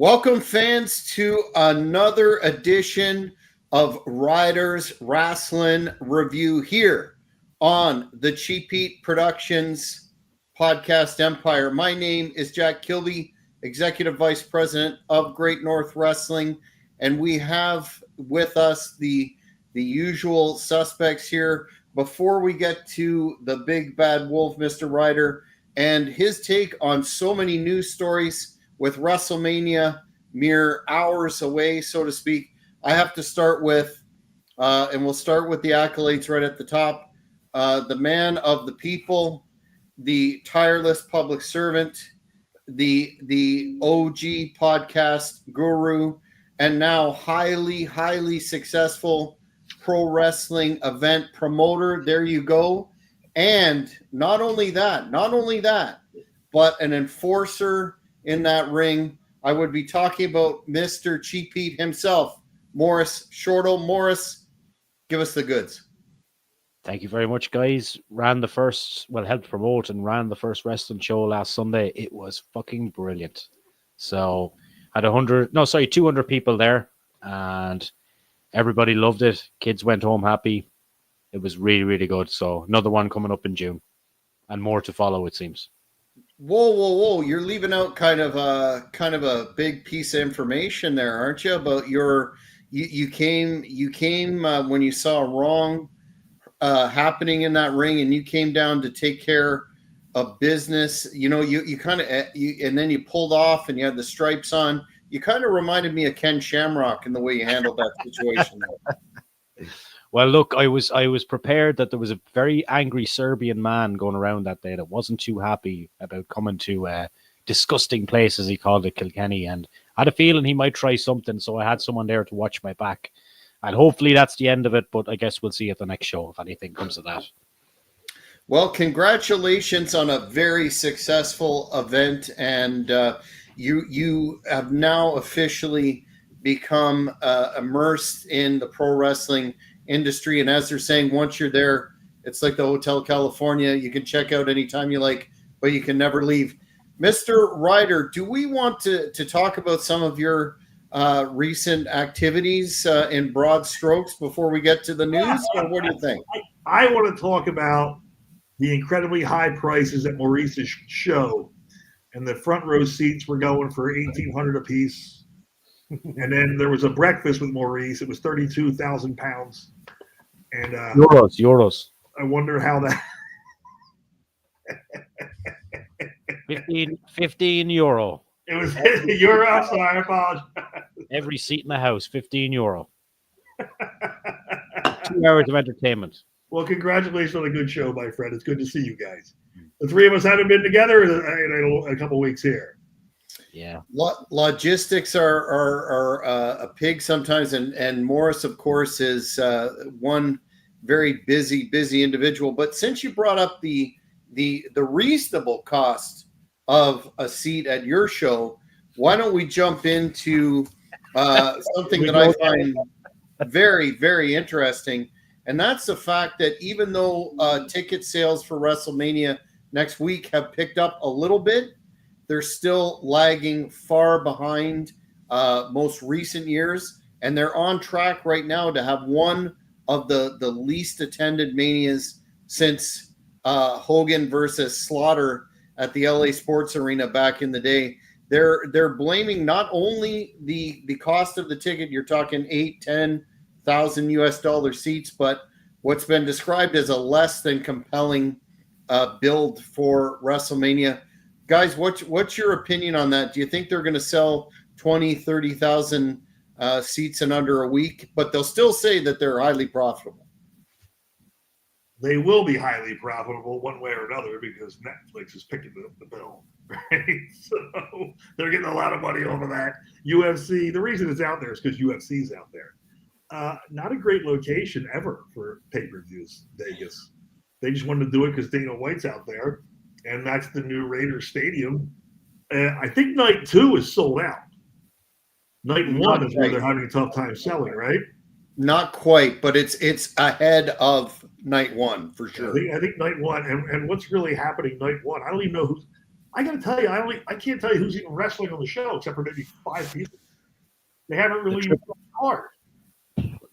Welcome, fans, to another edition of Ryders Rasslin Review here on the Cheap Heat Productions podcast empire. My name is Jack Kilby, Executive Vice President of Great North Wrestling, and we have with us the usual suspects here. Before we get to the big bad wolf, Mr. Ryder, and his take on so many news stories with WrestleMania mere hours away, so to speak, I have to start with, and we'll start with the accolades right at the top, the man of the people, the tireless public servant, the OG podcast guru, and now highly successful pro wrestling event promoter. There you go. And not only that, but an enforcer in that ring. I would be talking about Mr. Cheap Heat himself, Morris Shortle. Morris, give us the goods. Thank you very much, guys. Helped promote and ran the first wrestling show last Sunday. It was fucking brilliant. So had 200 people there, and everybody loved it. Kids went home happy. It was really good. So another one coming up in June, and more to follow, it seems. Whoa! You're leaving out kind of a big piece of information there, aren't you? About you came when you saw a wrong happening in that ring, and you came down to take care of business. You know, you kind of and then you pulled off, and you had the stripes on. You kind of reminded me of Ken Shamrock in the way you handled that situation. Well, look, I was prepared that there was a very angry Serbian man going around that day that wasn't too happy about coming to disgusting place, as he called it, Kilkenny, and I had a feeling he might try something, so I had someone there to watch my back. And hopefully that's the end of it, but I guess we'll see at the next show if anything comes of that. Well, congratulations on a very successful event, and you have now officially become immersed in the pro wrestling industry. And as they're saying, once you're there, it's like the Hotel California. You can check out anytime you like, but you can never leave. Mr. Ryder, do we want to talk about some of your recent activities in broad strokes before we get to the news? Or what do you think? I want to talk about the incredibly high prices at Maurice's show. And the front row seats were going for $1,800 a piece. And then there was a breakfast with Maurice. It was 32,000 pounds. And Euros. I wonder how that 15 euro. It was euro. I'm sorry, I apologize. Every seat in the house, 15 euro. 2 hours of entertainment. Well, congratulations on a good show, my friend. It's good to see you guys. The three of us haven't been together in a couple weeks here. Yeah. Logistics are a pig sometimes, and Morris, of course, is one very busy individual. But since you brought up the reasonable cost of a seat at your show, why don't we jump into something that I find very interesting, and that's the fact that even though ticket sales for WrestleMania next week have picked up a little bit, they're still lagging far behind most recent years, and they're on track right now to have one of the least attended Manias since Hogan versus Slaughter at the LA Sports Arena back in the day. They're blaming not only the cost of the ticket, you're talking $8,000-10,000 US seats, but what's been described as a less than compelling build for WrestleMania. Guys, what's your opinion on that? Do you think they're going to sell 20,000-30,000 seats in under a week, but they'll still say that they're highly profitable? They will be highly profitable one way or another because Netflix is picking up the bill, right? So they're getting a lot of money off of that. UFC, the reason it's out there is because UFC's out there. Not a great location ever for pay-per-views, Vegas. They just wanted to do it because Dana White's out there. And that's the new Raiders Stadium. I think night 2 is sold out. Night 1 is where they're having a tough time selling, right? Not quite, but it's ahead of night 1 for sure. I think night 1, and what's really happening night 1? I don't even know I got to tell you, I can't tell you who's even wrestling on the show except for maybe 5 people. They haven't really even hard.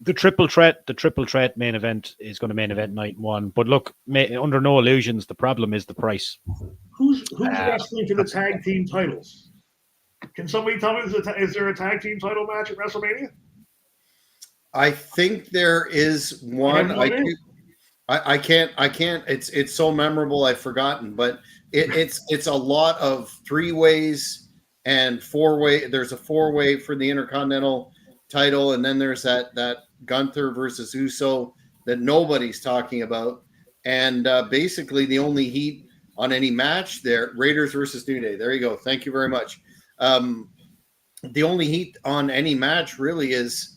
The triple threat main event is going to main event night 1. But look, under no illusions, the problem is the price. Who's wrestling for the tag team titles? Can somebody tell me, is there a tag team title match at WrestleMania? I think there is one. I can't. It's so memorable. I've forgotten, but it's a lot of 3-ways and 4-way. There's a 4-way for the Intercontinental title, and then there's that Gunther versus Uso that nobody's talking about. And basically, the only heat on any match there, Raiders versus New Day. There you go. Thank you very much. The only heat on any match really is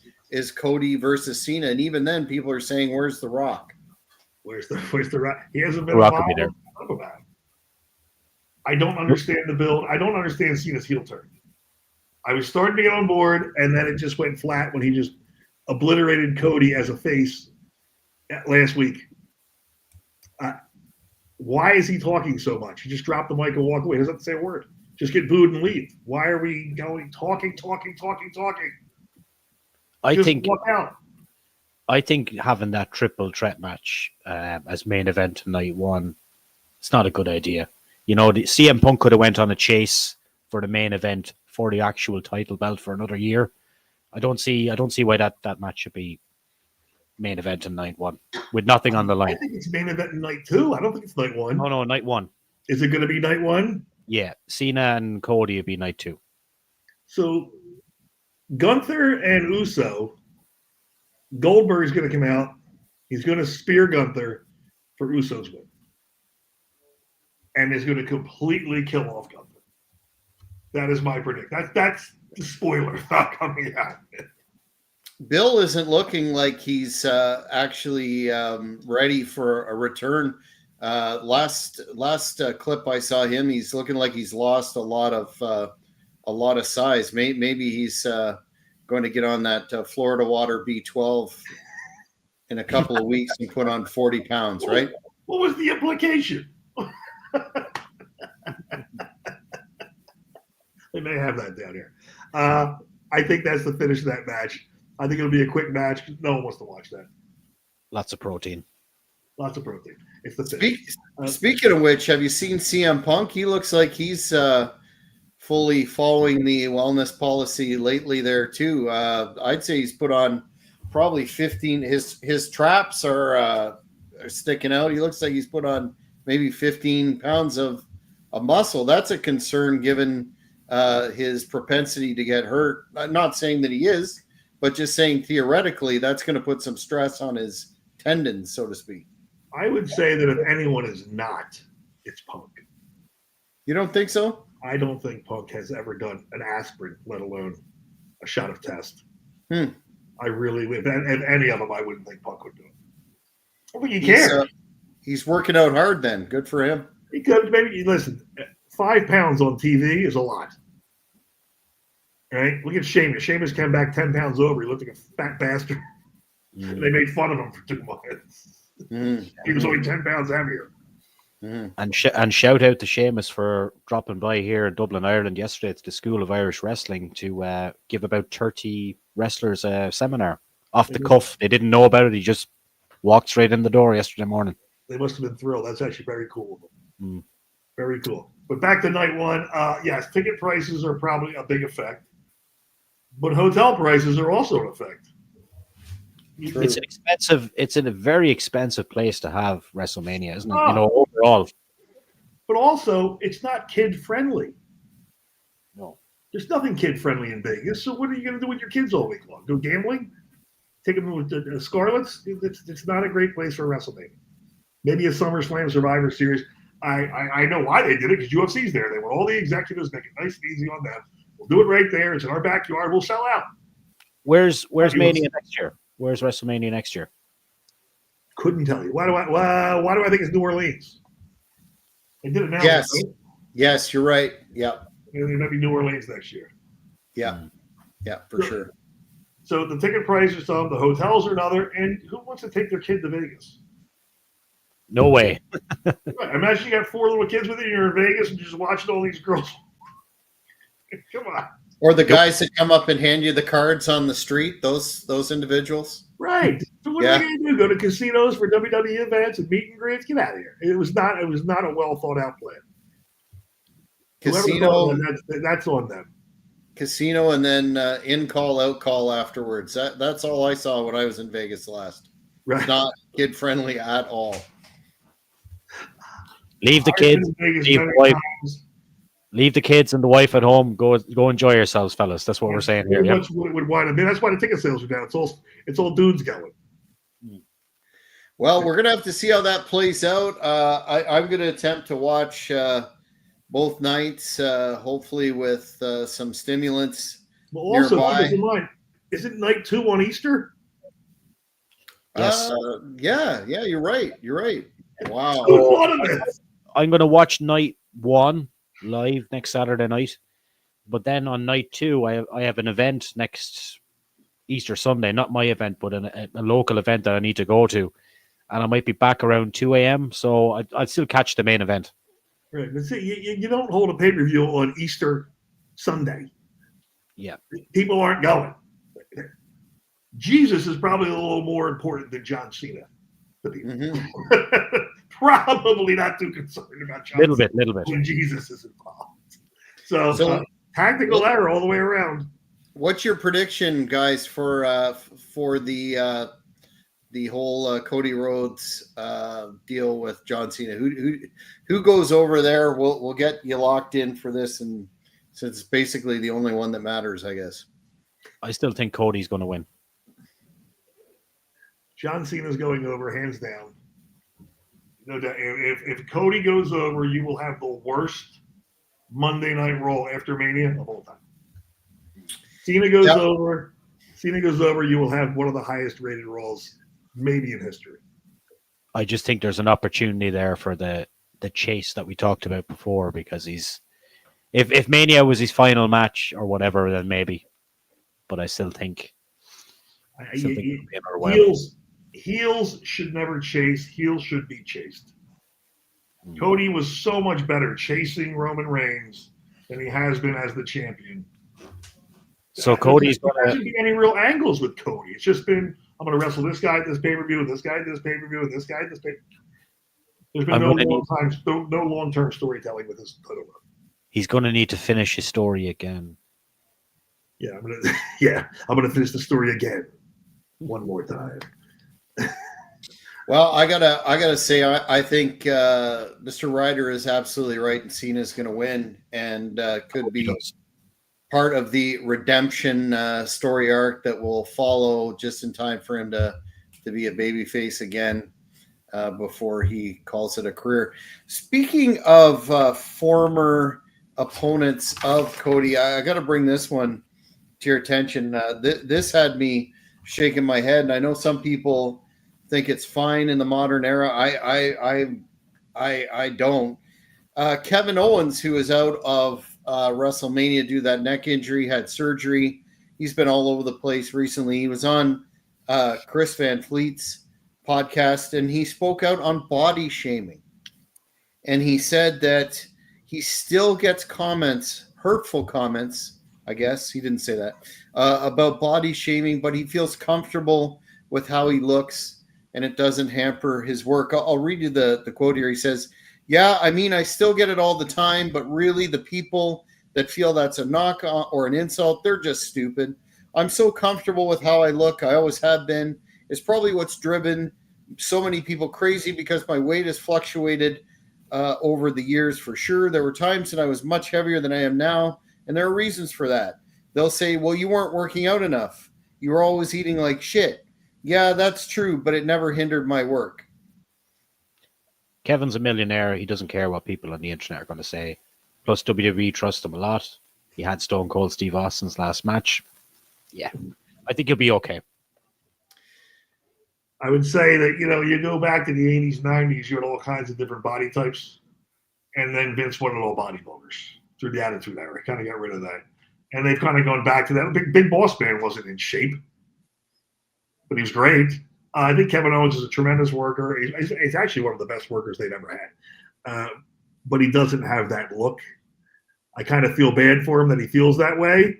Cody versus Cena, and even then, people are saying, "Where's The Rock?" Where's the Rock? He hasn't been The Rock will be there. About it. I don't understand the build. I don't understand Cena's heel turn. I was starting to get on board, and then it just went flat when he just obliterated Cody as a face last week. Why is he talking so much? He just dropped the mic and walked away. He doesn't say a word. Just get booed and leave. Why are we going talking? I think having that triple threat match as main event night 1, it's not a good idea. You know, the CM Punk could have went on a chase for the main event for the actual title belt for another year. I don't see why that match should be main event in night 1 with nothing on the line. I think it's main event in night 2. I don't think it's night 1. No, night 1. Is it going to be night 1? Yeah, Cena and Cody would be night 2. So Gunther and Uso, Goldberg's going to come out. He's going to spear Gunther for Uso's win. And is going to completely kill off Gunther. That is my prediction. That's the spoiler not coming out. Bill isn't looking like he's actually ready for a return. Last clip I saw him, he's looking like he's lost a lot of size. Maybe he's going to get on that Florida Water B12 in a couple of weeks and put on 40 pounds, right? What was the implication? They may have that down here. I think that's the finish of that match. I think it'll be a quick match. No one wants to watch that. Lots of protein. It's the finish. Speaking of which, have you seen CM Punk? He looks like he's fully following the wellness policy lately there too. I'd say he's put on probably 15. His traps are sticking out. He looks like he's put on maybe 15 pounds of muscle. That's a concern given his propensity to get hurt. I'm not saying that he is, but just saying theoretically that's going to put some stress on his tendons, so to speak. I would say that if anyone is not, it's Punk. You don't think so? I don't think Punk has ever done an aspirin, let alone a shot of test. I really, if any of them, I wouldn't think Punk would do it. I don't think he cares. He's working out hard then. Good for him. He could, maybe, listen, 5 pounds on TV is a lot. Right? Look at Sheamus. Sheamus came back 10 pounds over. He looked like a fat bastard. They made fun of him for 2 months. He was only 10 pounds heavier. And shout out to Sheamus for dropping by here in Dublin, Ireland yesterday at the School of Irish Wrestling to give about 30 wrestlers a seminar off the cuff. They didn't know about it. He just walked straight in the door yesterday morning. They must have been thrilled. That's actually very cool. Very cool. But back to night 1. Yes, ticket prices are probably a big effect. But hotel prices are also an effect. True. It's an expensive. It's in a very expensive place to have WrestleMania, isn't it? You know, overall. But also, it's not kid friendly. No, there's nothing kid friendly in Vegas. So what are you going to do with your kids all week long? Go gambling? Take them with the Scarlets? It's not a great place for WrestleMania. Maybe a SummerSlam Survivor Series. I know why they did it because UFC's there. They want all the executives make it nice and easy on them. We'll do it right there. It's in our backyard. We'll sell out. Where's Mania next year? Where's WrestleMania next year? Couldn't tell you. Why do I think it's New Orleans? They did it now. Yes. Right? Yes, you're right. Yeah. It might be New Orleans next year. Yeah. Yeah, for sure. So the ticket price is some, the hotels are another, and who wants to take their kid to Vegas? No way. Imagine you got 4 little kids with you, you're in Vegas and you're just watching all these girls. Come on. Or the guys that come up and hand you the cards on the street, those individuals. Right. So what are they going to do? Go to casinos for WWE events and meet and greets? Get out of here. It was not a well thought out plan. Casino, that's on them. Casino, and then in call, out call afterwards. That's all I saw when I was in Vegas last. Right. It's not kid friendly at all. Leave the kids. Leave the kids and the wife at home. Go enjoy yourselves, fellas. That's what we're saying here. That's what it would wind up. That's why the ticket sales are down. It's all dudes going. Well, we're gonna have to see how that plays out. I'm gonna attempt to watch both nights, hopefully with some stimulants. Well, also, nearby. keep in mind, isn't night 2 on Easter? Yes. Yeah, you're right. Wow. I'm going to watch night 1 live next Saturday night, but then on night 2, I have an event next Easter Sunday, not my event, but a local event that I need to go to, and I might be back around 2 a.m., so I'd still catch the main event. Right, but see, you don't hold a pay-per-view on Easter Sunday. Yeah. People aren't going. Jesus is probably a little more important than John Cena to people. Mm-hmm. Probably not too concerned about John little Cena bit when Jesus is involved. So tactical error all the way around. What's your prediction, guys, for the whole Cody Rhodes deal with John Cena? Who goes over there? We'll get you locked in for this, and since it's basically the only one that matters, I guess. I still think Cody's going to win. John Cena's going over, hands down. No doubt. If Cody goes over, you will have the worst Monday Night Raw after Mania of all time. Cena goes over, you will have one of the highest rated Raws maybe in history. I just think there's an opportunity there for the chase that we talked about before, because if Mania was his final match or whatever, then maybe. But I still think heels should never chase. Heels should be chased. Cody was so much better chasing Roman Reigns than he has been as the champion. So Cody's there hasn't been any real angles with Cody. It's just been, I'm going to wrestle this guy at this pay-per-view, this guy at this pay-per-view, and this guy at this pay-per-view. There's been no long-term storytelling with this put over. He's going to need to finish his story again. Yeah, I'm gonna finish the story again, one more time. Well, I gotta say, I think Mr. Ryder is absolutely right, and Cena's going to win, and could be part of the redemption story arc that will follow just in time for him to be a babyface again before he calls it a career. Speaking of former opponents of Cody, I got to bring this one to your attention. This had me shaking my head, and I know some people think it's fine in the modern era. I don't. Kevin Owens, who is out of WrestleMania due to that neck injury, had surgery. He's been all over the place recently. He was on Chris Van Fleet's podcast, and he spoke out on body shaming. And he said that he still gets comments, hurtful comments, I guess he didn't say that, about body shaming, but he feels comfortable with how he looks, and it doesn't hamper his work. I'll read you the quote here. He says, "Yeah, I mean, I still get it all the time, but really the people that feel that's a knock or an insult, they're just stupid. I'm so comfortable with how I look. I always have been. It's probably what's driven so many people crazy, because my weight has fluctuated over the years for sure. There were times that I was much heavier than I am now, and there are reasons for that. They'll say, well, you weren't working out enough. You were always eating like shit. Yeah, that's true, but it never hindered my work." Kevin's a millionaire. He doesn't care what people on the internet are going to say. Plus, WWE trusts him a lot. He had Stone Cold Steve Austin's last match. Yeah, I think he'll be okay. I would say that, you go back to the 80s, 90s, you had all kinds of different body types. And then Vince wanted all bodybuilders through the Attitude Era. Kind of got rid of that. And they've kind of gone back to that. Big Boss Man wasn't in shape, but he was great. I think Kevin Owens is a tremendous worker. He's actually one of the best workers they've ever had. But he doesn't have that look. I kind of feel bad for him that he feels that way.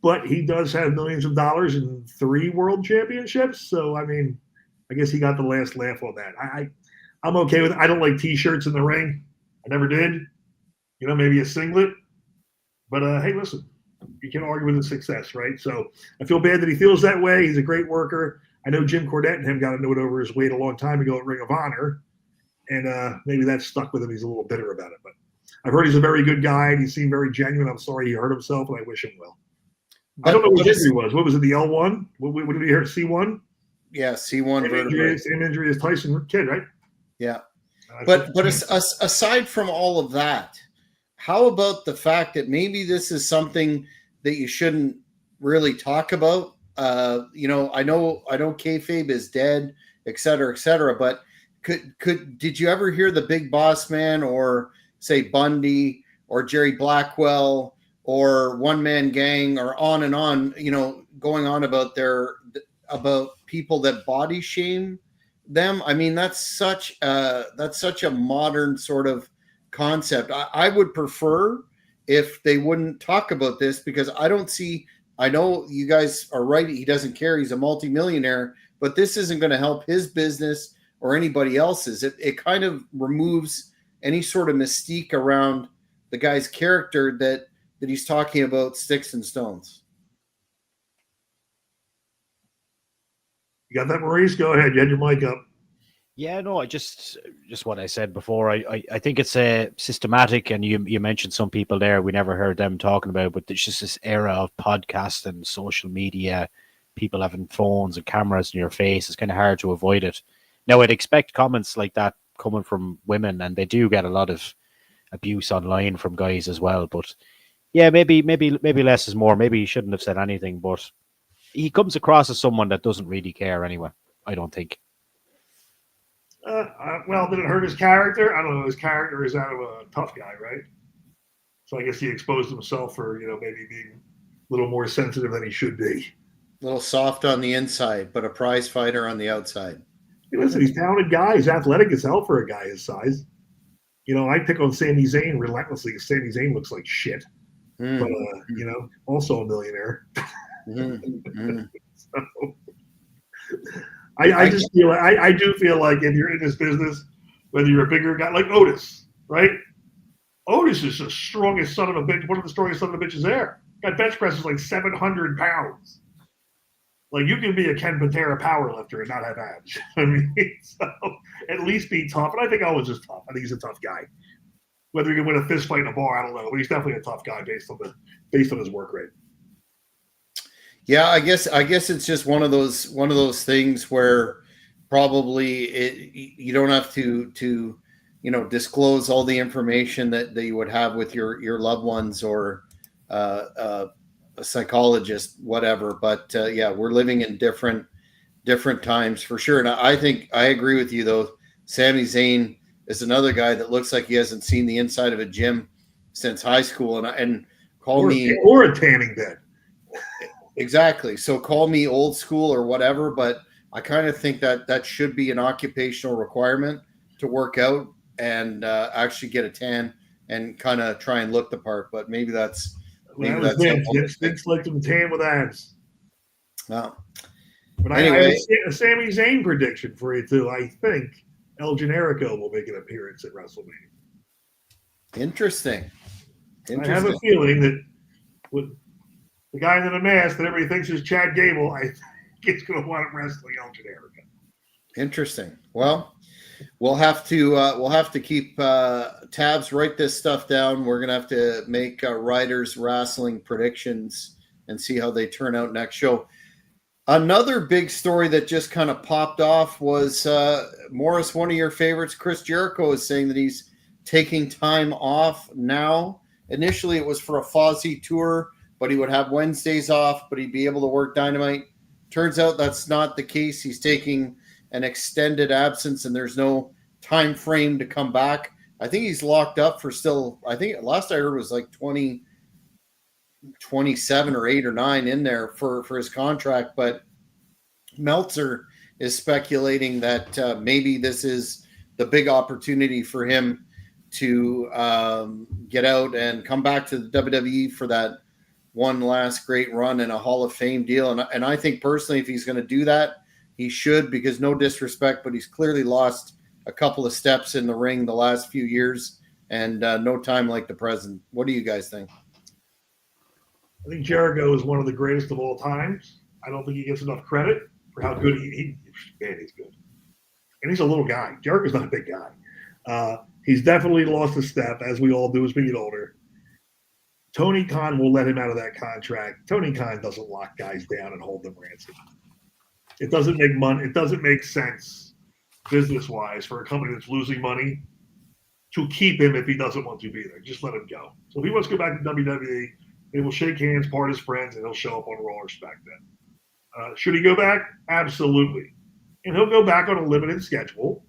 But he does have millions of dollars in 3 world championships. So, I mean, I guess he got the last laugh on that. I'm okay with it. I don't like T-shirts in the ring. I never did. You know, maybe a singlet. But, hey, listen, you can't argue with his success, right? So I feel bad that he feels that way. He's a great worker. I know Jim Cornette and him got a note over his weight a long time ago at Ring of Honor. And maybe that stuck with him. He's a little bitter about it. But I've heard he's a very good guy, and he seemed very genuine. I'm sorry he hurt himself, and I wish him well. I don't know what injury was. What was it, the L1? What did he hurt, C1? Yeah, C1 vertebrae. Same injury as Tyson Kidd, right? Yeah. But aside from all of that, how about the fact that maybe this is something that you shouldn't really talk about? You know, I know kayfabe is dead, et cetera, but did you ever hear the Big Boss Man or say Bundy or Jerry Blackwell or One Man Gang or on and on, you know, going on about people that body shame them? I mean, that's such a modern sort of concept. I would prefer if they wouldn't talk about this, because I know you guys are right. He doesn't care. He's a multimillionaire, but this isn't going to help his business or anybody else's. It kind of removes any sort of mystique around the guy's character that he's talking about sticks and stones. You got that, Maurice? Go ahead. You had your mic up. Yeah, no, I just what I said before. I think it's systematic, and you mentioned some people there we never heard them talking about, but there's just this era of podcast and social media, people having phones and cameras in your face. It's kind of hard to avoid it. Now, I'd expect comments like that coming from women, and they do get a lot of abuse online from guys as well. But yeah, maybe less is more. Maybe he shouldn't have said anything, but he comes across as someone that doesn't really care anyway, I don't think. Well, did it hurt his character? I don't know. His character is out of a tough guy, right? So I guess he exposed himself for, you know, maybe being a little more sensitive than he should be. A little soft on the inside, but a prize fighter on the outside. Hey, listen, he's a talented guy. He's athletic as hell for a guy his size. You know, I pick on Sami Zayn relentlessly because Sami Zayn looks like shit. But, you know, also a millionaire. So, I just feel I do feel like if you're in this business, whether you're a bigger guy like Otis, right? Otis is the strongest son of a bitch, one of the strongest son of a bitches there. That bench press is like 700 pounds. Like, you can be a Ken Patera powerlifter and not have abs. I mean, so at least be tough. And I think Owens is tough. I think he's a tough guy. Whether he can win a fist fight in a bar, I don't know. But he's definitely a tough guy based on his work rate. Yeah, I guess it's just one of those things where probably you don't have to you know, disclose all the information that you would have with your loved ones or a psychologist, whatever. But yeah, we're living in different times for sure. And I think I agree with you though. Sami Zayn is another guy that looks like he hasn't seen the inside of a gym since high school, and call me or a tanning bed. Exactly. So call me old school or whatever, but I kind of think that should be an occupational requirement to work out and actually get a tan and kind of try and look the part. But maybe that's Vince liked him tan with abs. Wow. But anyway, I have a Sami Zayn prediction for you too. I think El Generico will make an appearance at WrestleMania. Interesting. I have a feeling that with the guy in the mask that everybody thinks is Chad Gable, I think he's going to want him wrestling El Generico. Interesting. Well, we'll have to keep tabs. Write this stuff down. We're going to have to make Ryders Rasslin predictions and see how they turn out next show. Another big story that just kind of popped off was Morris, one of your favorites, Chris Jericho, is saying that he's taking time off now. Initially, it was for a Fozzy tour, but he would have Wednesdays off, but he'd be able to work Dynamite. Turns out that's not the case. He's taking an extended absence, and there's no time frame to come back. I think he's locked up for still, I think last I heard was like 27 or 8 or 9 in there for his contract. But Meltzer is speculating that maybe this is the big opportunity for him to get out and come back to the WWE for that one last great run in a Hall of Fame deal. And I think personally, if he's going to do that, he should, because no disrespect, but he's clearly lost a couple of steps in the ring the last few years, and no time like the present. What do you guys think? I think Jericho is one of the greatest of all times. I don't think he gets enough credit for how good he's good. And he's a little guy. Jericho's not a big guy. He's definitely lost a step, as we all do as we get older. Tony Khan will let him out of that contract. Tony Khan doesn't lock guys down and hold them ransom. It doesn't make money. It doesn't make sense business-wise for a company that's losing money to keep him if he doesn't want to be there. Just let him go. So if he wants to go back to WWE, they will shake hands, part as friends, and he'll show up on Raw or SmackDown. Should he go back? Absolutely. And he'll go back on a limited schedule,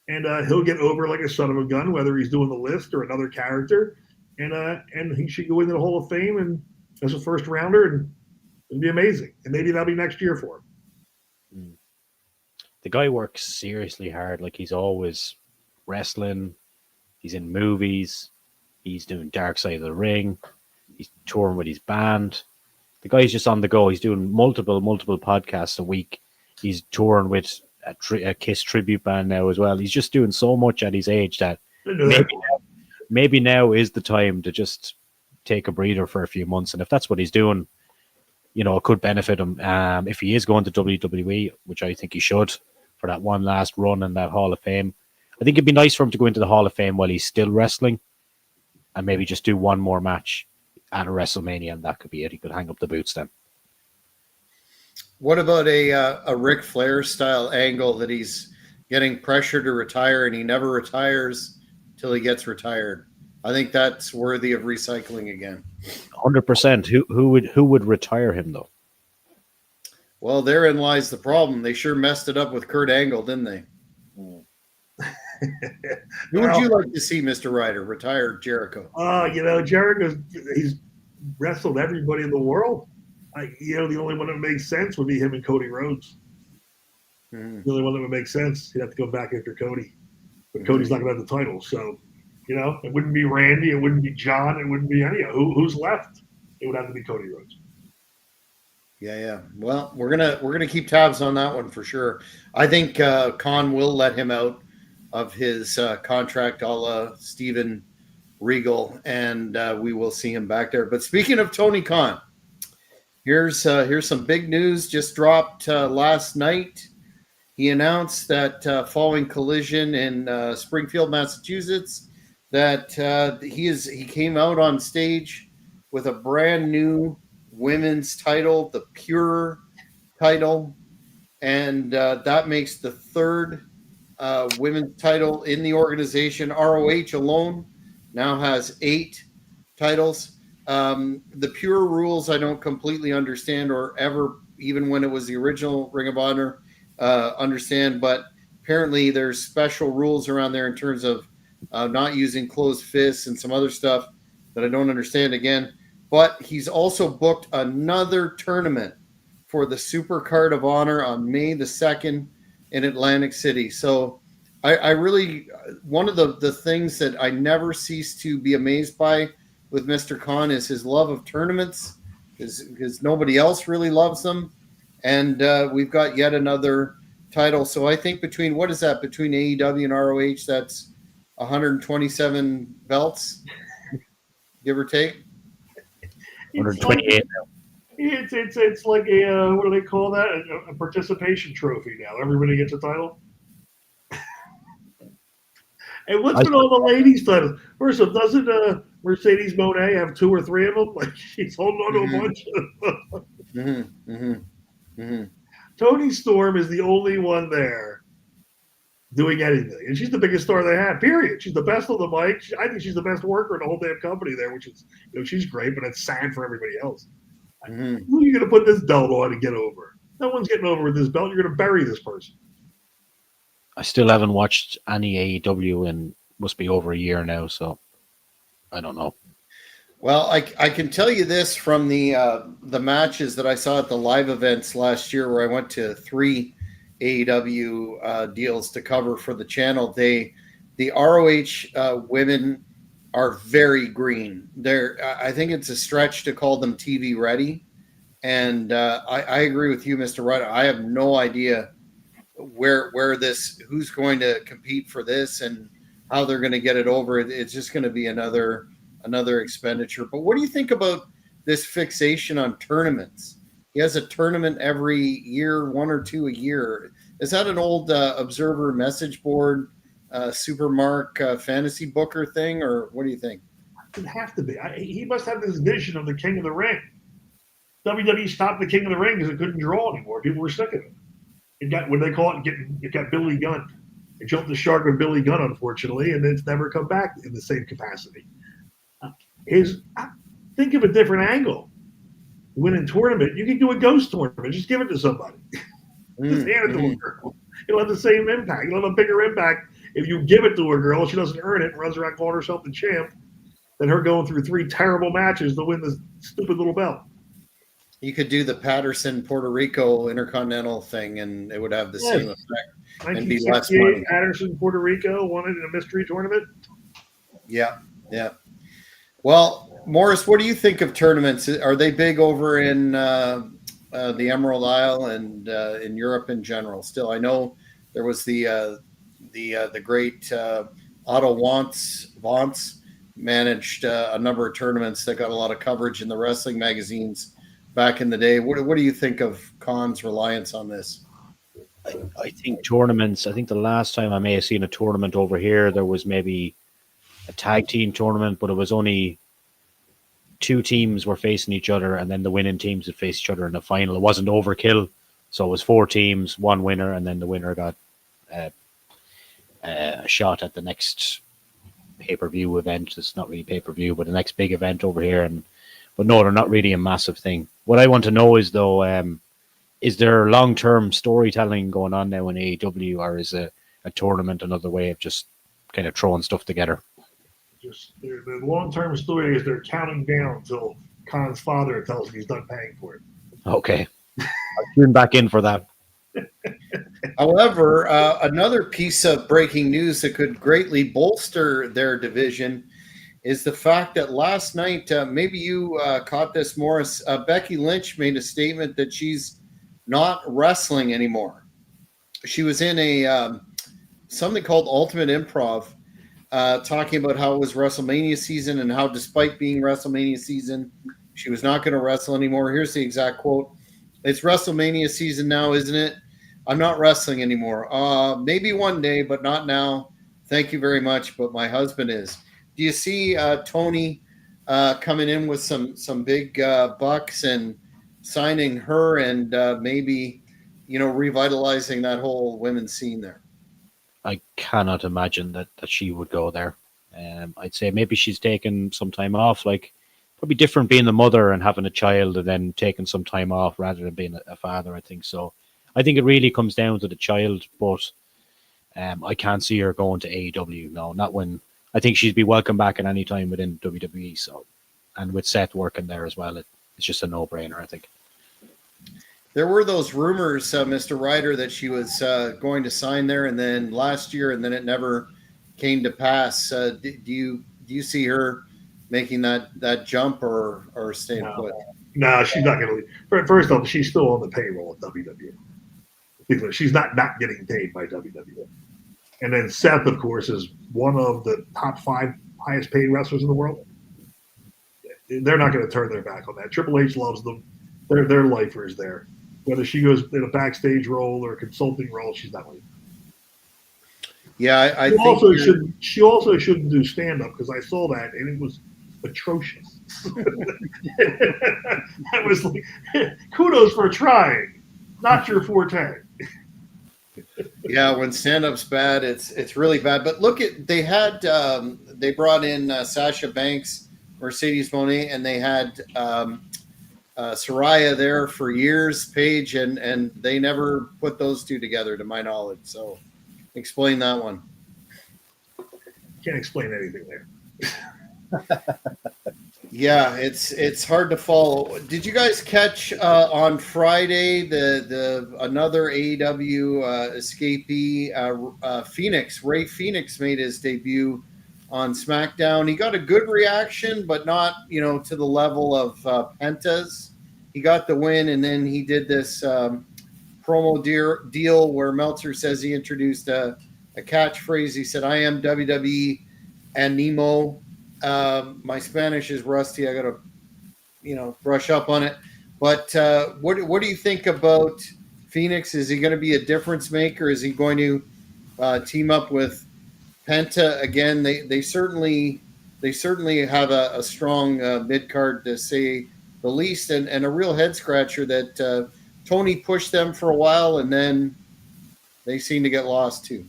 and he'll get over like a son of a gun, whether he's doing the list or another character, and he should go into the Hall of Fame and as a first rounder, and it'll be amazing. And maybe that'll be next year for him. The guy works seriously hard. Like, he's always wrestling. He's in movies. He's doing Dark Side of the Ring. He's touring with his band. The guy's just on the go. He's doing multiple podcasts a week. He's touring with a Kiss tribute band now as well. He's just doing so much at his age that maybe now is the time to just take a breather for a few months. And if that's what he's doing, you know, it could benefit him. If he is going to WWE, which I think he should, for that one last run in that Hall of Fame, I think it'd be nice for him to go into the Hall of Fame while he's still wrestling and maybe just do one more match at a WrestleMania, and that could be it. He could hang up the boots then. What about a Ric Flair style angle that he's getting pressure to retire and he never retires till he gets retired? I think that's worthy of recycling again. 100%. Who would retire him though? Well, therein lies the problem. They sure messed it up with Kurt Angle, didn't they? Who would you like to see, Mr. Ryder, retire Jericho? Jericho, he's wrestled everybody in the world. The only one that makes sense would be him and Cody Rhodes. The only one that would make sense. He'd have to go back after Cody. But Cody's not going to have the title. So, it wouldn't be Randy. It wouldn't be John. It wouldn't be any of who's left. It would have to be Cody Rhodes. Yeah. Well, we're gonna keep tabs on that one for sure. I think Khan will let him out of his contract, a la Steven Regal, and we will see him back there. But speaking of Tony Khan, here's some big news just dropped last night. He announced that following Collision in Springfield, Massachusetts, that he came out on stage with a brand new women's title, the Pure title, and that makes the third women's title in the organization. ROH alone now has 8 titles. The Pure rules I don't completely understand, or ever, even when it was the original Ring of Honor, understand, but apparently there's special rules around there in terms of not using closed fists and some other stuff that I don't understand again. But he's also booked another tournament for the Super Card of Honor on May the 2nd in Atlantic City. So I really, one of the things that I never cease to be amazed by with Mr. Khan is his love of tournaments, because nobody else really loves them. And we've got yet another title. So I think between AEW and ROH, that's 127 belts, give or take. 128 now. It's like a what do they call that? A participation trophy now. Everybody gets a title. And what's with all the ladies' titles? First of all, doesn't Mercedes Moné have 2 or 3 of them? Like, she's holding on to a bunch. Toni Storm is the only one there doing anything, and she's the biggest star they have. Period. She's the best on the mic. I think she's the best worker in the whole damn company there, which is, she's great, but it's sad for everybody else. Who are you going to put this belt on and get over? No one's getting over with this belt. You're going to bury this person. I still haven't watched any AEW in must be over a year now, so I don't know. Well, I can tell you this from the matches that I saw at the live events last year, where I went to 3 AEW deals to cover for the channel. The ROH women are very green. I think it's a stretch to call them TV ready. And I agree with you, Mr. Ryder. I have no idea who's going to compete for this and how they're going to get it over. It's just going to be another expenditure. But what do you think about this fixation on tournaments? He has a tournament every year, 1 or 2 a year. Is that an old Observer message board, Supermark fantasy booker thing, or what do you think? It have to be. He must have this vision of the King of the Ring. WWE stopped the King of the Ring because it couldn't draw anymore. People were sick of it. It got what they call it got Billy Gunn. It jumped the shark with Billy Gunn, unfortunately, and it's never come back in the same capacity. Think of a different angle. Winning tournament, you can do a ghost tournament. Just give it to somebody. Just hand it to a girl. You'll have the same impact. You'll have a bigger impact if you give it to a girl. She doesn't earn it and runs around calling herself the champ than her going through 3 terrible matches to win this stupid little belt. You could do the Patterson Puerto Rico Intercontinental thing, and it would have the same effect and be less money. Patterson, Puerto Rico won it in a mystery tournament. Yeah. Well, Morris, what do you think of tournaments? Are they big over in the Emerald Isle and in Europe in general? Still, I know there was the great Otto Vance managed a number of tournaments that got a lot of coverage in the wrestling magazines back in the day. What do you think of Khan's reliance on this? I think tournaments. I think the last time I may have seen a tournament over here, there was maybe a tag team tournament, but it was only 2 teams were facing each other, and then the winning teams would face each other in the final. It wasn't overkill, so it was 4 teams, 1 winner, and then the winner got a shot at the next pay-per-view event. It's not really pay-per-view, but the next big event over here. But no, they're not really a massive thing. What I want to know is, though, is there long-term storytelling going on now in AEW, or is a tournament another way of just kind of throwing stuff together? Just the long-term story is they're counting down until Khan's father tells him he's done paying for it. Okay. I'll tune back in for that. However, another piece of breaking news that could greatly bolster their division is the fact that last night, maybe you caught this, Morris, Becky Lynch made a statement that she's not wrestling anymore. She was in a something called Ultimate Improv, talking about how it was WrestleMania season and how despite being WrestleMania season, she was not going to wrestle anymore. Here's the exact quote. "It's WrestleMania season now, isn't it? I'm not wrestling anymore. Maybe one day, but not now. Thank you very much, but my husband is." Do you see Tony coming in with some big bucks and signing her and maybe, revitalizing that whole women's scene there? I cannot imagine that she would go there. I'd say maybe she's taken some time off, like probably different being the mother and having a child and then taking some time off rather than being a father, I think. So I think it really comes down to the child, but I can't see her going to AEW. No, not when. I think she'd be welcome back at any time within WWE. So, and with Seth working there as well, it's just a no-brainer, I think. There were those rumors, Mr. Ryder, that she was going to sign there, and then last year, and then it never came to pass. Do you see her making that jump or staying put? No, she's not going to leave. First off, she's still on the payroll at WWE. Because she's not getting paid by WWE. And then Seth, of course, is one of the top 5 highest paid wrestlers in the world. They're not going to turn their back on that. Triple H loves them. They're lifers there. Whether she goes in a backstage role or a consulting role, she's not leaving. Yeah, I think she also shouldn't do stand-up because I saw that and it was atrocious. That was like, kudos for trying. Not your forte. Yeah, when stand-up's bad, it's really bad. But look at they brought in Sasha Banks, Mercedes Moné, and they had Saraya there for years, Paige, and they never put those two together, to my knowledge. So, explain that one. Can't explain anything there. Yeah, it's hard to follow. Did you guys catch on Friday the another AEW escapee Phoenix? Ray Phoenix made his debut on SmackDown. He got a good reaction, but not to the level of Penta's. He got the win, and then he did this promo deal where Meltzer says he introduced a catchphrase. He said, "I am WWE and Nemo." My Spanish is rusty. I got to, brush up on it. But what do you think about Phoenix? Is he going to be a difference maker? Is he going to team up with Penta again? They certainly have a strong mid card, to say the least, and a real head scratcher that Tony pushed them for a while, and then they seem to get lost too.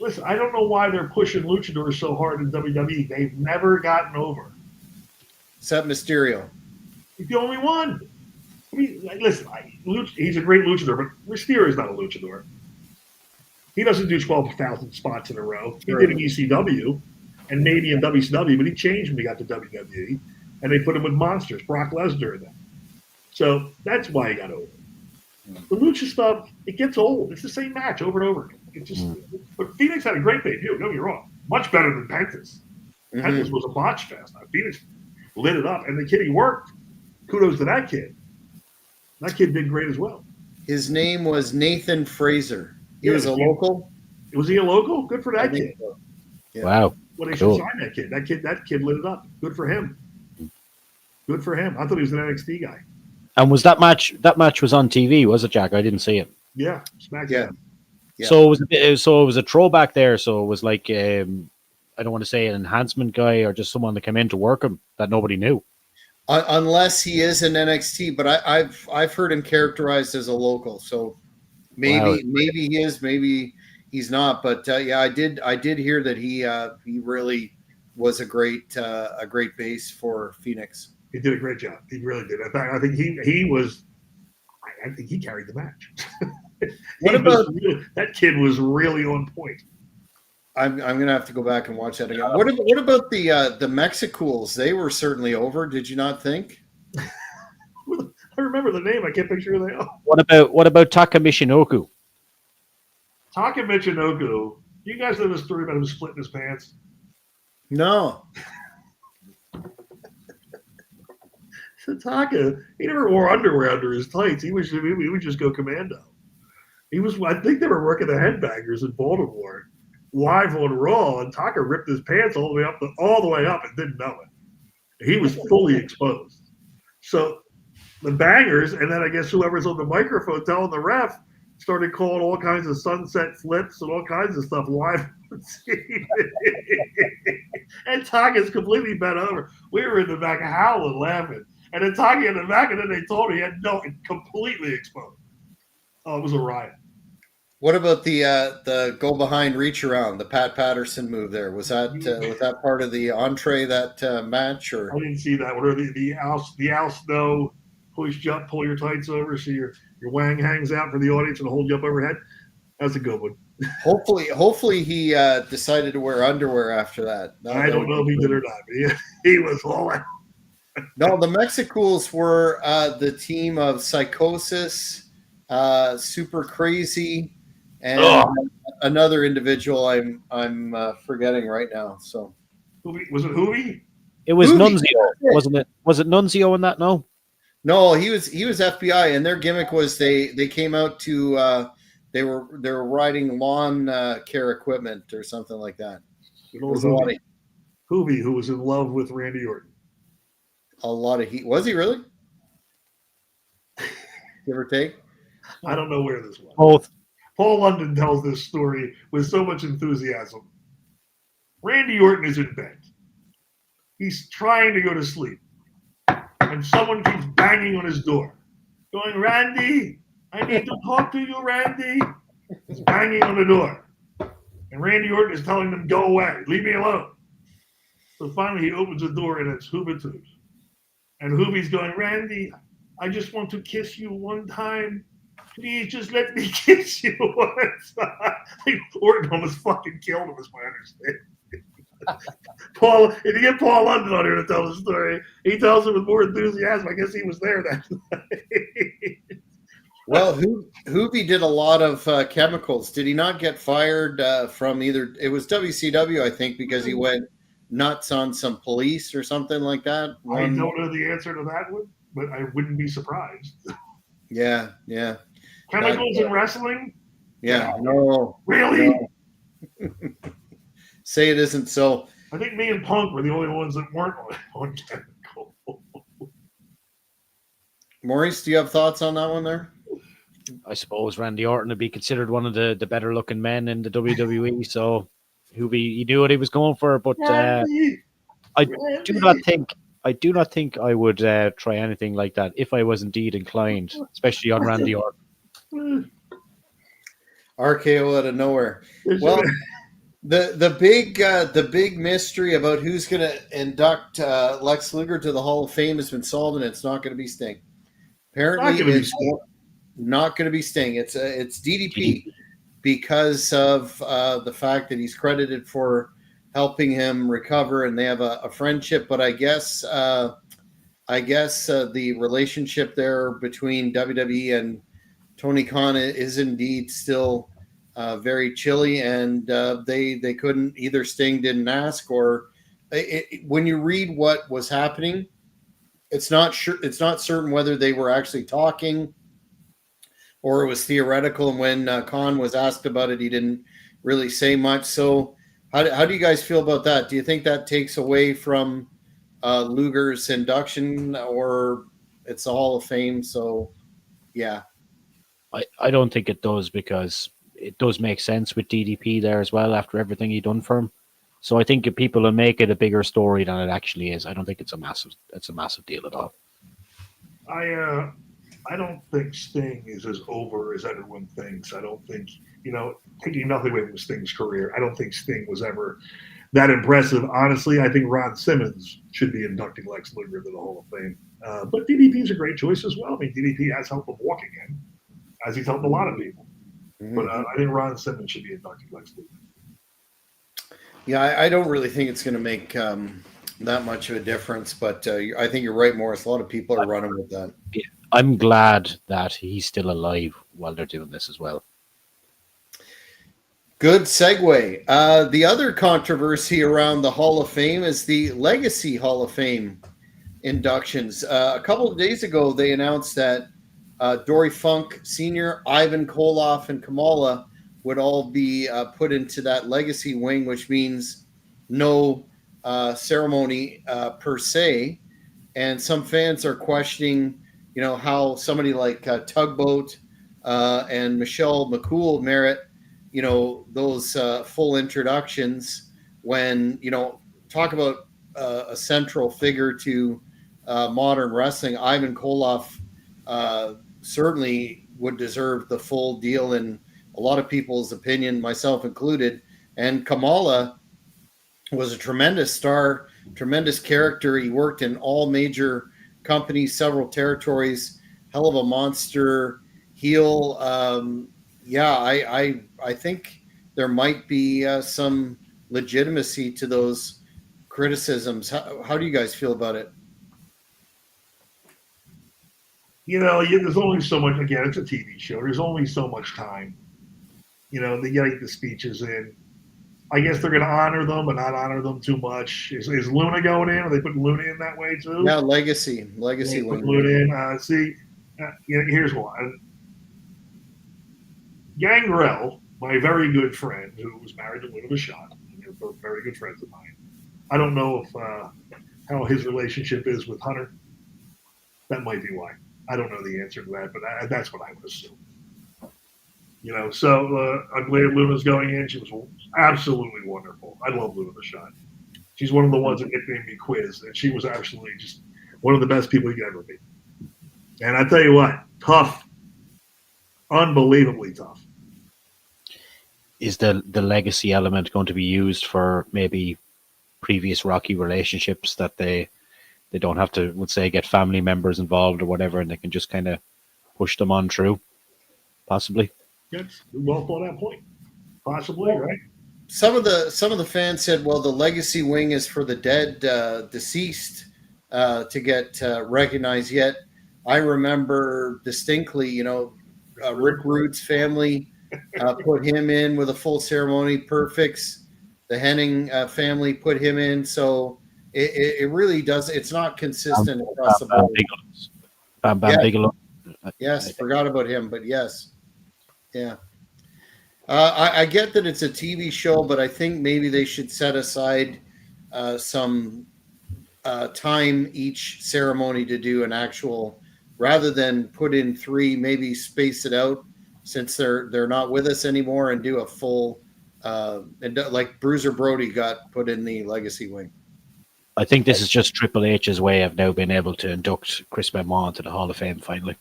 Listen, I don't know why they're pushing luchadors so hard in WWE. They've never gotten over. Except Mysterio. He's the only one. I mean, listen, he's a great luchador, but Mysterio is not a luchador. He doesn't do 12,000 spots in a row. He did in ECW and maybe in WCW, but he changed when he got to WWE, and they put him with monsters, Brock Lesnar and them. So that's why he got over. The lucha stuff, it gets old. It's the same match over and over again. But Phoenix had a great debut. Don't get me wrong. Much better than Penta's. Penta's was a botch fest. Phoenix lit it up, and the kid, he worked. Kudos to that kid. That kid did great as well. His name was Nathan Fraser. He was a local. Was he a local? Good for that kid. So. Yeah. Wow. Well, they should sign that kid. That kid lit it up. Good for him. Good for him. I thought he was an NXT guy. And was that match? That match was on TV, was it, Jack? I didn't see it. Yeah, SmackDown. Yeah. So it was a throwback there. So it was like I don't want to say an enhancement guy or just someone that came in to work him that nobody knew. Unless he is an NXT, but I've heard him characterized as a local. So maybe he is, maybe he's not. But yeah, I did hear that he really was a great base for Phoenix. He did a great job. He really did. In fact, I think he was. I think he carried the match. That kid was really on point. I'm gonna have to go back and watch that again. What about the Mexicools? They were certainly over. Did you not think? I remember the name. I can't picture who they are. What about Taka Michinoku? Taka Michinoku. You guys know the story about him splitting his pants? No. So Taka, he never wore underwear under his tights. He would just go commando. I think they were working the Headbangers in Baltimore live on Raw, and Taka ripped his pants all the way up and didn't know it. He was fully exposed. So the Bangers, and then I guess whoever's on the microphone telling the ref, started calling all kinds of sunset flips and all kinds of stuff live on TV. And Taka's completely bent over. We were in the back howling, laughing. And then Taka in the back, and then they told me he had completely exposed. Oh, it was a riot. What about the go behind reach around, the Pat Patterson move there? Was that part of the entree that match? Or I didn't see that one. Or the Al Snow push jump, pull your tights over so your wang hangs out for the audience and hold you up overhead. That's a good one. Hopefully he decided to wear underwear after that. I don't know if he did or not. He was all out. No, the Mexicools were the team of Psychosis, Super Crazy, and another individual I'm forgetting right now. So was it Hoovy? It was Nunzio, wasn't it? Was it Nunzio in that? No, he was FBI, and their gimmick was they came out to they were riding lawn care equipment or something like that. Hoovy, who was in love with Randy Orton. A lot of heat. Was he really? Give or take? I don't know where this was. Both. Paul London tells this story with so much enthusiasm. Randy Orton is in bed. He's trying to go to sleep. And someone keeps banging on his door. Going, Randy, I need to talk to you, Randy. He's banging on the door. And Randy Orton is telling them, go away. Leave me alone. So finally he opens the door and it's Hoobatubes. And Hoovy's going, Randy, I just want to kiss you one time. Please just let me kiss you one time. Orton almost fucking killed him, is my understanding. Paul, if you get Paul London on here to tell the story, he tells it with more enthusiasm. I guess he was there that night. Well, Hoovy did a lot of chemicals. Did he not get fired from either? It was WCW, I think, because he went nuts on some police or something like that. I don't know the answer to that one, but I wouldn't be surprised. Yeah. Chemicals in wrestling? Yeah. No. Really? No. Say it isn't so. I think me and Punk were the only ones that weren't on chemical. Maurice, do you have thoughts on that one there? I suppose Randy Orton would be considered one of the better looking men in the WWE. So he knew what he was going for. But I do not think I would try anything like that if I was indeed inclined, especially on Randy Orton. RKO out of nowhere. Well, the big mystery about who's going to induct Lex Luger to the Hall of Fame has been solved, and it's not going to be Sting. Apparently, it's not going to be Sting. It's DDP because of the fact that he's credited for helping him recover, and they have a friendship. But I guess the relationship there between WWE and Tony Khan is indeed still very chilly, and they couldn't either. Sting didn't ask, or when you read what was happening, it's not certain whether they were actually talking or it was theoretical. And when Khan was asked about it, he didn't really say much. So how do you guys feel about that? Do you think that takes away from Luger's induction, or it's a Hall of Fame? So yeah. I don't think it does, because it does make sense with DDP there as well after everything he done for him. So I think if people will make it a bigger story than it actually is, I don't think it's a massive deal at all. I don't think Sting is as over as everyone thinks. I don't think, taking nothing away from Sting's career, I don't think Sting was ever that impressive. Honestly, I think Ron Simmons should be inducting Lex Luger to the Hall of Fame. But DDP is a great choice as well. I mean, DDP has helped him walk again, as he's helped a lot of people. Mm-hmm. But I think Ron Simmons should be inducting Lex Luger. Yeah, I don't really think it's going to make that much of a difference, but I think you're right, Morris. A lot of people are running with that. Yeah, I'm glad that he's still alive while they're doing this as well. Good segue. The other controversy around the Hall of Fame is the Legacy Hall of Fame inductions. A couple of days ago, they announced that Dory Funk Sr., Ivan Koloff, and Kamala would all be put into that Legacy wing, which means no ceremony per se. And some fans are questioning, how somebody like Tugboat and Michelle McCool merit, those full introductions when, talk about a central figure to modern wrestling. Ivan Koloff certainly would deserve the full deal in a lot of people's opinion, myself included. And Kamala was a tremendous star, tremendous character. He worked in all major companies, several territories, hell of a monster heel. I think there might be some legitimacy to those criticisms. How do you guys feel about it? There's only so much. Again, it's a TV show. There's only so much time. They got to get the speeches in. I guess they're going to honor them, but not honor them too much. Is Luna going in? Are they putting Luna in that way too? Yeah, Legacy wing. Luna in. Here's one. Gangrel, my very good friend, who was married to Luna Vachon, they're both very good friends of mine. I don't know if how his relationship is with Hunter. That might be why. I don't know the answer to that, but that's what I would assume. So I'm glad Luna's going in. She was absolutely wonderful. I love Luna Vachon. She's one of the ones that nicknamed me Quiz, and she was actually just one of the best people you could ever meet. And I tell you what, tough, unbelievably tough. Is the legacy element going to be used for maybe previous rocky relationships that they don't have to, let's say, get family members involved or whatever, and they can just kind of push them on through? Possibly. That's well thought out point. Possibly, right? some of the fans said, well, the legacy wing is for the dead, deceased, to get recognized. Yet I remember distinctly, Rick Rude's family put him in with a full ceremony. Perfects, the Henning family put him in. So it really does. It's not consistent across the board. Bam Bam Yeah. Bigelow. Yes, forgot about him, but yes, yeah. I get that it's a TV show, but I think maybe they should set aside some time each ceremony to do an actual, rather than put in three, maybe space it out since they're not with us anymore, and do a full, like Bruiser Brody got put in the legacy wing. I think this is just Triple H's way of now being able to induct Chris Benoit into the Hall of Fame finally.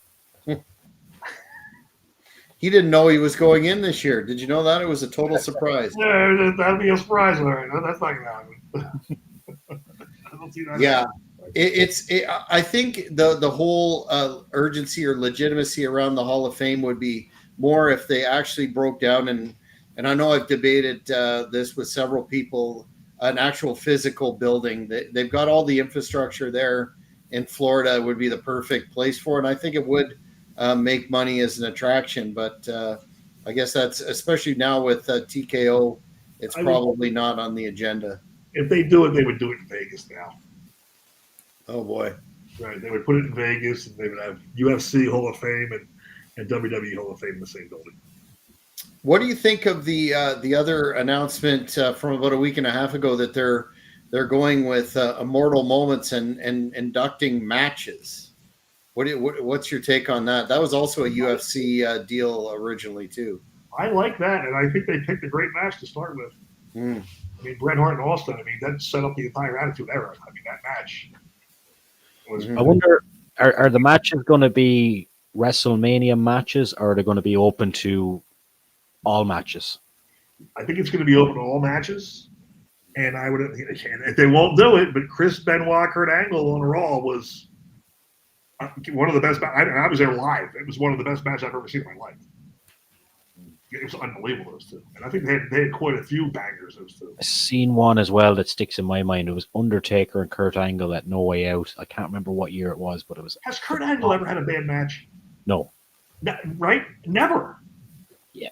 He didn't know he was going in this year. Did you know that? It was a total surprise. Yeah, that'd be a surprise, Larry. No, that's not going to happen. I don't see that. Yeah. I think the whole urgency or legitimacy around the Hall of Fame would be more if they actually broke down, and I know I've debated this with several people, an actual physical building. They've got all the infrastructure there in Florida, would be the perfect place for it. And I think it would make money as an attraction, but I guess that's, especially now with TKO, it's probably not on the agenda. If they do it, they would do it in Vegas now. Oh boy. Right. They would put it in Vegas, and they would have UFC Hall of Fame and WWE Hall of Fame in the same building. What do you think of the other announcement from about a week and a half ago that they're going with immortal moments and inducting matches? What's your take on that? That was also a UFC deal originally too. I like that, and I think they picked a great match to start with. Mm. I mean, Bret Hart and Austin. I mean, that set up the entire Attitude Era. I mean, that match was. I wonder, are the matches going to be WrestleMania matches, or are they going to be open to all matches? I think it's going to be open to all matches, and I would. If they won't do it, but Chris Benoit, Kurt Angle on Raw was one of the best. I was there live. It was one of the best matches I've ever seen in my life. It was unbelievable, those two. And I think they had quite a few bangers, those two. I've seen one as well that sticks in my mind. It was Undertaker and Kurt Angle at No Way Out. I can't remember what year it was, but it was. Has Kurt Angle ever had a bad match? No. Right? Never. Yeah.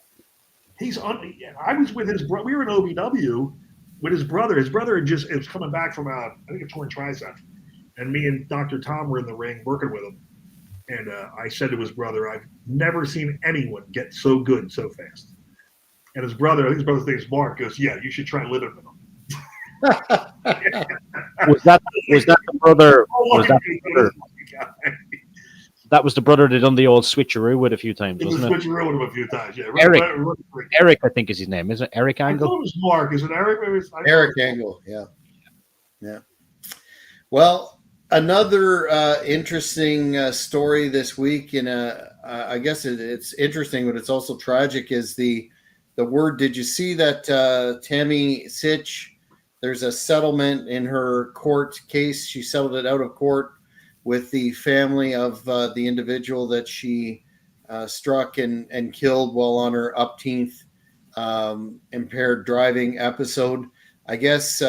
I was with his brother. We were in OVW with his brother. His brother it was coming back from I think a torn tricep. And me and Dr. Tom were in the ring working with him. And I said to his brother, I've never seen anyone get so good so fast. And his brother, I think his brother's name is Mark, goes, yeah, you should try living with him. Was that the brother? That was the brother that done the old switcheroo with a few times, wasn't it? Switcheroo with him a few times, yeah. Eric, I think is his name, isn't it? Eric Angle? I thought it was Mark. Is it Eric? Eric Angle, yeah. Yeah. Well, another interesting story this week, and I guess it's interesting, but it's also tragic, is the word. Did you see that Tammy Sitch, there's a settlement in her court case. She settled it out of court with the family of the individual that she struck and killed while on her upteenth impaired driving episode. I guess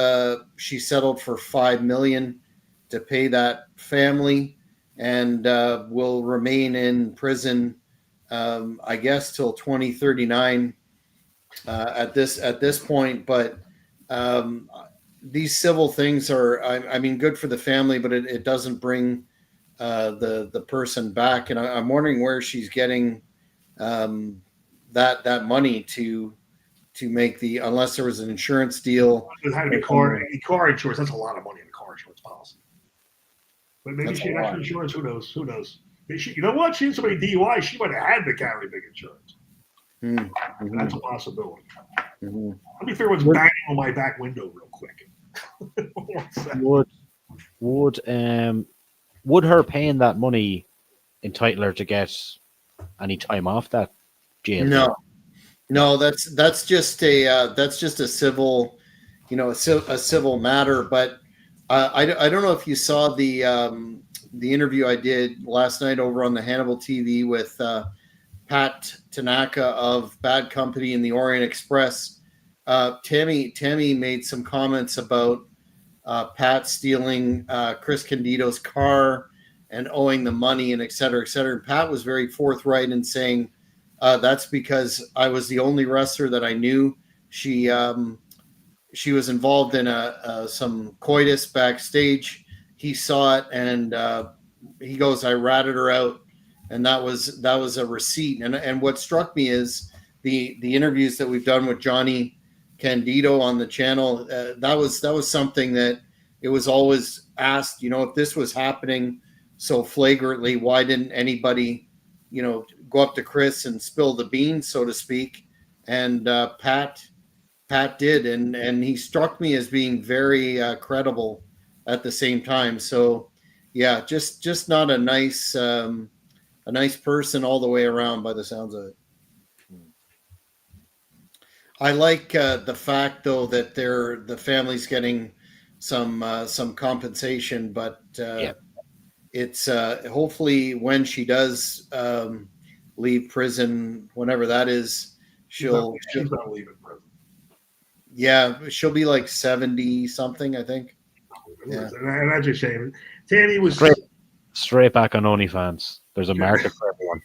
she settled for $5 million to pay that family, and will remain in prison, I guess, till 2039 at this point. But these civil things are, I mean, good for the family, but it doesn't bring the person back. And I'm wondering where she's getting that money to make unless there was an insurance deal. It had to be car insurance. That's a lot of money in a car insurance policy. But maybe she had extra insurance. Who knows? You know what? She had somebody DUI. She might have had to carry big insurance. Mm-hmm. That's a possibility. Mm-hmm. Let me figure what's banging on my back window real quick. Would her paying that money entitle her to get any time off that jail? No, that's just a civil, a civil matter. But I don't know if you saw the interview I did last night over on the Hannibal TV with Pat Tanaka of Bad Company and the Orient Express. Tammy made some comments about Pat stealing Chris Candido's car and owing the money and et cetera, et cetera. And Pat was very forthright in saying that's because I was the only wrestler that I knew. She was involved in some coitus backstage. He saw it, and he goes, "I ratted her out," and that was a receipt. And what struck me is the interviews that we've done with Johnny Candido on the channel. That was something that it was always asked. If this was happening so flagrantly, why didn't anybody, go up to Chris and spill the beans, so to speak? And Pat did, and he struck me as being very credible at the same time. So, yeah, just not a nice person all the way around by the sounds of it. I like the fact though that the family's getting some compensation, but it's hopefully when she does leave prison, whenever that is, She's not leaving prison. Yeah, she'll be like 70 something, I think. Yeah. And that's a shame. Tammy was straight back on OnlyFans. There's a market for everyone.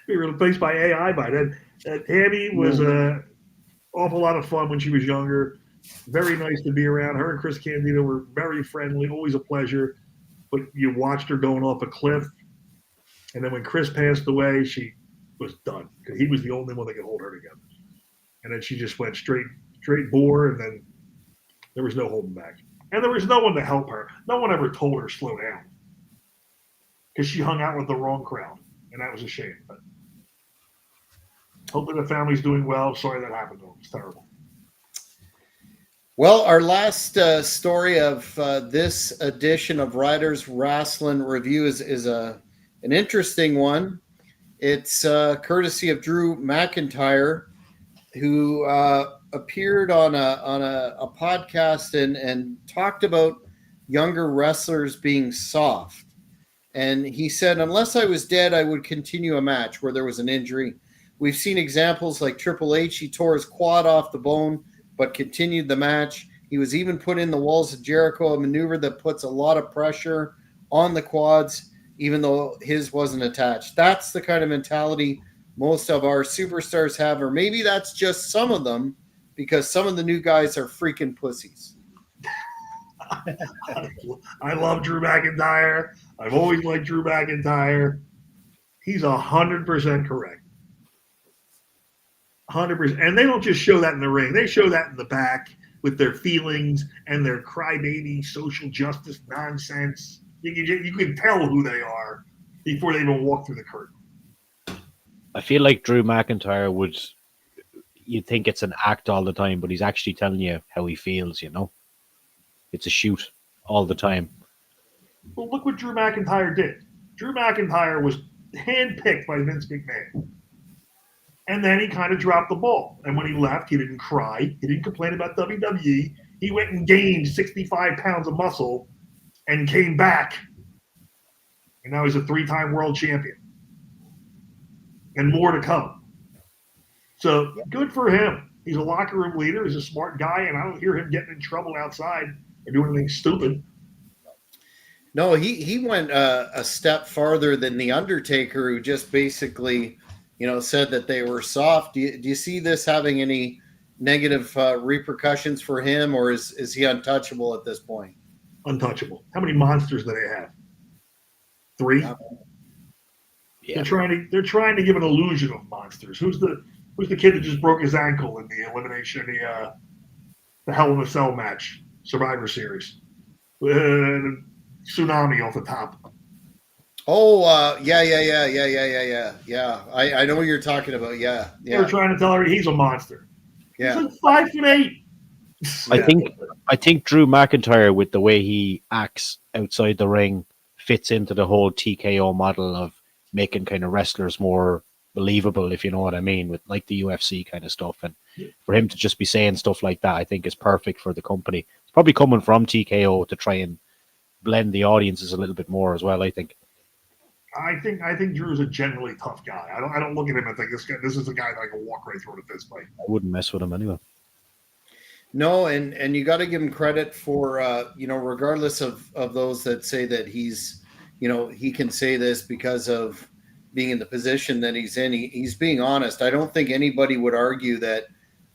We were replaced by AI by then. Tammy was an awful lot of fun when she was younger. Very nice to be around. Her and Chris Candido were very friendly, always a pleasure. But you watched her going off a cliff. And then when Chris passed away, she was done because he was the only one that could hold her together. And then she just went straight bore, and then there was no holding back. And there was no one to help her. No one ever told her slow down because she hung out with the wrong crowd, and that was a shame. But hopefully the family's doing well. Sorry that happened to them. It's terrible. Well, our last story of this edition of Ryders Rasslin Review is an interesting one. It's courtesy of Drew McIntyre, who appeared on a podcast and talked about younger wrestlers being soft. And he said, unless I was dead, I would continue a match where there was an injury. We've seen examples like Triple H. He tore his quad off the bone, but continued the match. He was even put in the Walls of Jericho, a maneuver that puts a lot of pressure on the quads, even though his wasn't attached. That's the kind of mentality most of our superstars have, or maybe that's just some of them, because some of the new guys are freaking pussies. I love Drew McIntyre. I've always liked Drew McIntyre. He's 100% correct. 100%. And they don't just show that in the ring. They show that in the back with their feelings and their crybaby social justice nonsense. You can tell who they are before they even walk through the curtain. I feel like Drew McIntyre you'd think it's an act all the time, but he's actually telling you how he feels, It's a shoot all the time. Well, look what Drew McIntyre did. Drew McIntyre was handpicked by Vince McMahon. And then he kind of dropped the ball. And when he left, he didn't cry. He didn't complain about WWE. He went and gained 65 pounds of muscle and came back. And now he's a 3-time world champion. And more to come. So good for him. He's a locker room leader. He's a smart guy, and I don't hear him getting in trouble outside or doing anything stupid. No, he went a step farther than The Undertaker, who just basically, said that they were soft. Do you see this having any negative repercussions for him, or is he untouchable at this point? Untouchable. How many monsters do they have? 3? Yeah. They're trying to give an illusion of monsters. Who's the kid that just broke his ankle in the elimination, the Hell in a Cell match, Survivor Series? Tsunami off the top. Oh, yeah. I know what you're talking about. Yeah. They're trying to tell her he's a monster. Yeah. He's like 5'8". I think Drew McIntyre, with the way he acts outside the ring, fits into the whole TKO model of making kind of wrestlers more believable, if you know what I mean, with like the UFC kind of stuff. And for him to just be saying stuff like that, I think is perfect for the company. It's probably coming from TKO to try and blend the audiences a little bit more as well, I think. I think Drew's a generally tough guy. I don't look at him and think this is a guy that I can walk right through in a fist fight. I wouldn't mess with him anyway. No, and you got to give him credit for regardless of those that say that he's he can say this because of being in the position that he's in. He's being honest. I don't think anybody would argue that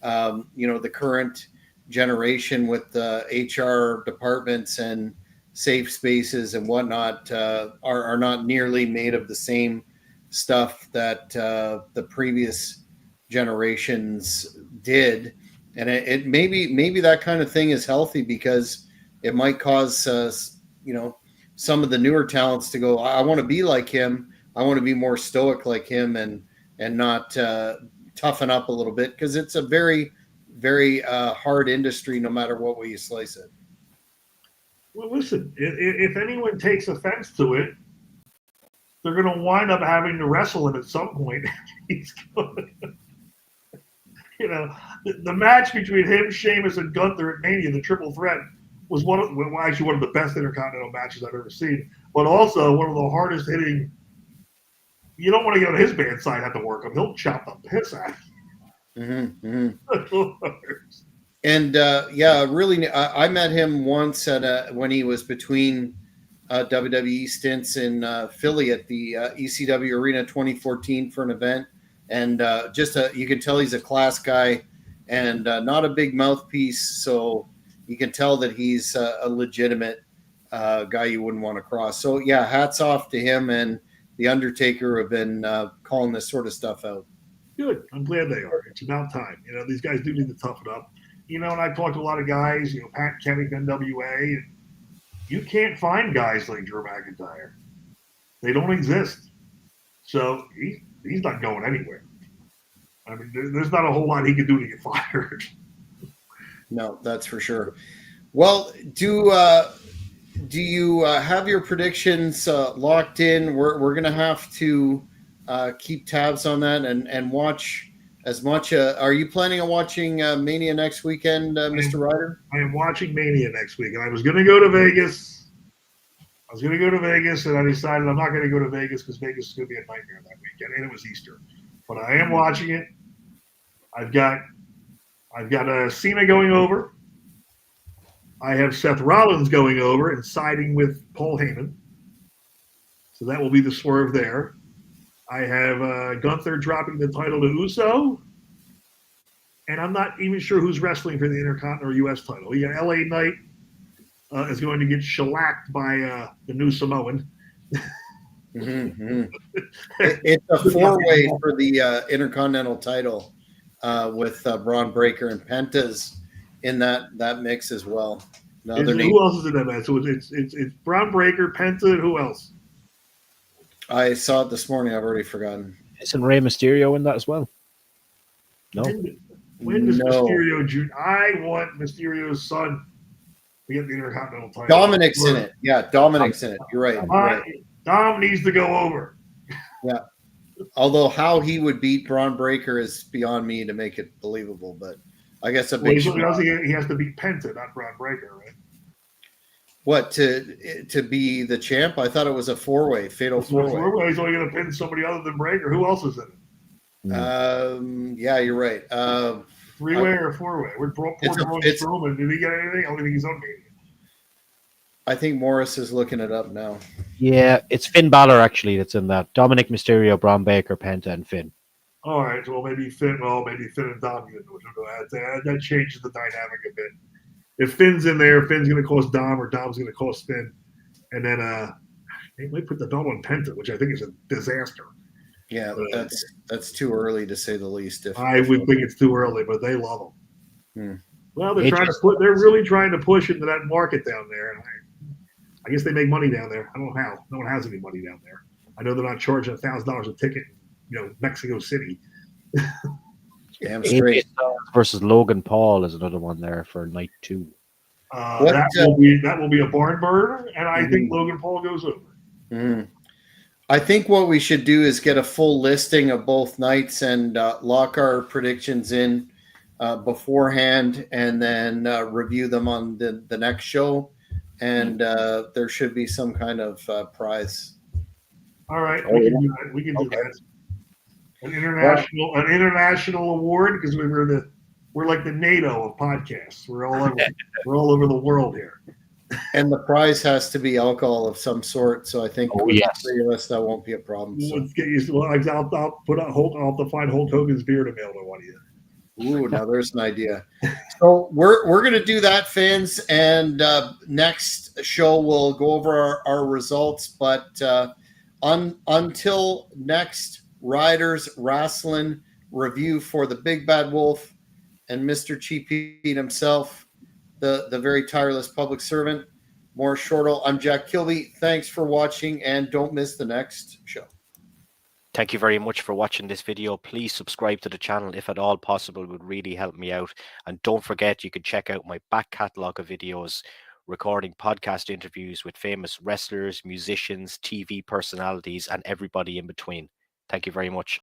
the current generation with HR departments and safe spaces and whatnot are not nearly made of the same stuff that the previous generations did. And it maybe that kind of thing is healthy because it might cause some of the newer talents to go, I want to be like him. I want to be more stoic like him and not toughen up a little bit, because it's a very, very hard industry no matter what way you slice it. Well, listen, if anyone takes offense to it, they're going to wind up having to wrestle him at some point. He's going the match between him, Sheamus, and Gunther at Mania, the triple threat, was actually one of the best Intercontinental matches I've ever seen, but also one of the hardest hitting. You don't want to get on his bad side, have to work him. He'll chop the piss out of you. Mm-hmm. And really, I met him once at when he was between WWE stints in Philly at the ECW Arena 2014 for an event. And you can tell he's a class guy and not a big mouthpiece. So you can tell that he's a legitimate guy you wouldn't want to cross. So, yeah, hats off to him and The Undertaker have been calling this sort of stuff out. Good. I'm glad they are. It's about time. These guys do need to toughen up. And I've talked to a lot of guys, Pat Kennick, NWA, and you can't find guys like Drew McIntyre. They don't exist. So he's not going anywhere. I mean, there's not a whole lot he can do to get fired. No, that's for sure. Well, do you have your predictions locked in? We're going to have to keep tabs on that and watch as much. Are you planning on watching Mania next weekend, Mr. Ryder? I am watching Mania next week, and I was going to go to Vegas. And I decided I'm not going to go to Vegas because Vegas is going to be a nightmare that weekend, and it was Easter. But I am watching it. I've got Cena going over. I have Seth Rollins going over and siding with Paul Heyman. So that will be the swerve there. I have Gunther dropping the title to Uso. And I'm not even sure who's wrestling for the Intercontinental U.S. title. You got LA Knight is going to get shellacked by the new Samoan. Mm-hmm. It's a four-way for the Intercontinental title with Braun Breaker and Penta's in that mix as well. Who else is in that match? So it's Braun Breaker, Penta, and who else? I saw it this morning. I've already forgotten. Isn't Rey Mysterio in that as well? No. When does Mysterio Jr.? I want Mysterio's son to get the Intercontinental title. Dominic's in it. Yeah, Dominic's in it. You're right. Dom needs to go over. Yeah. Although how he would beat Braun Breaker is beyond me to make it believable, but I guess he has to beat Penta, not Braun Breaker, right? What, to be the champ? I thought it was a fatal four-way. He's only going to pin somebody other than Breaker. Who else is in it? Yeah, you're right. Three-way or four-way? Poor Braun Strowman. Did he get anything? I don't think he's on me. I think Morris is looking it up now. Yeah, it's Finn Balor actually that's in that. Dominic Mysterio, Braun Breaker, Penta, and Finn. All right, so maybe Finn and Dom. That changes the dynamic a bit. If Finn's in there, Finn's going to cost Dom, or Dom's going to cost Finn, and then they might put the belt on Penta, which I think is a disaster. Yeah, that's too early to say the least. I would think it's too early, but they love them. Well, they're really trying to push into that market down there, and I guess they make money down there. I don't know how. No one has any money down there. I know they're not charging $1,000 a ticket. Mexico City. Damn straight. Versus Logan Paul is another one there for night 2. That will be a barn burner, and I think Logan Paul goes over. I think what we should do is get a full listing of both nights and lock our predictions in beforehand, and then review them on the next show. And there should be some kind of prize. All right, Oh, we yeah. can do that. We can do Okay. that. An international award because we're like the NATO of podcasts. We're all over the world here. And the prize has to be alcohol of some sort. So I think Oh, with yes. the three of us, that won't be a problem. So. Let's get used to. I'll have to find Hulk Hogan's beer to mail to one of you. Ooh, now there's an idea. So we're gonna do that, fans, and next show we'll go over our results. But until next Ryders Rasslin review for the Big Bad Wolf and Mr. Cheap Pete himself, the very tireless public servant, Morris Shortle. I'm Jack Kilby. Thanks for watching, and don't miss the next show. Thank you very much for watching this video. Please subscribe to the channel if at all possible. It would really help me out. And don't forget, you can check out my back catalogue of videos recording podcast interviews with famous wrestlers, musicians, TV personalities, and everybody in between. Thank you very much.